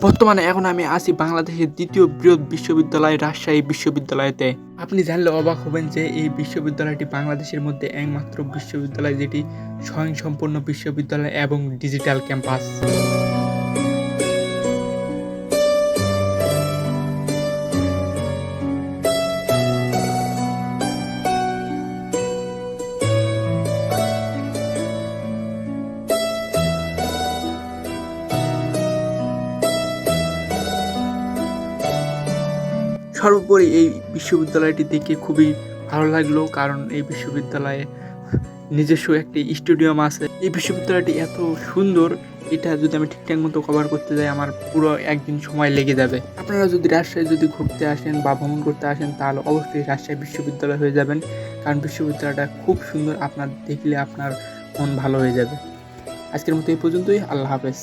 বর্তমানে এখন আমি আছি বাংলাদেশের দ্বিতীয় বৃহৎ বিশ্ববিদ্যালয় রাজশাহী বিশ্ববিদ্যালয়তে। আপনি জানলে অবাক হবেন যে এই বিশ্ববিদ্যালয়টি বাংলাদেশের মধ্যে একমাত্র বিশ্ববিদ্যালয় যেটি স্বয়ংসম্পূর্ণ বিশ্ববিদ্যালয় এবং ডিজিটাল ক্যাম্পাস। সর্বোপরি এই বিশ্ববিদ্যালয়টি দেখে খুবই ভালো লাগলো, কারণ এই বিশ্ববিদ্যালয়ে নিজস্ব একটি স্টেডিয়াম আছে। এই বিশ্ববিদ্যালয়টি এত সুন্দর, এটা যদি আমি ঠিকঠাক মতো কভার করতে যাই আমার পুরো একদিন সময় লেগে যাবে। আপনারা যদি রাজশাহী ঘুরতে আসেন বা ভ্রমণ করতে আসেন তাহলে অবশ্যই রাজশাহী বিশ্ববিদ্যালয় হয়ে যাবেন, কারণ বিশ্ববিদ্যালয়টা খুব সুন্দর, আপনার দেখলে আপনার মন ভালো হয়ে যাবে। আজকের মতো এই পর্যন্তই। আল্লাহ হাফেজ।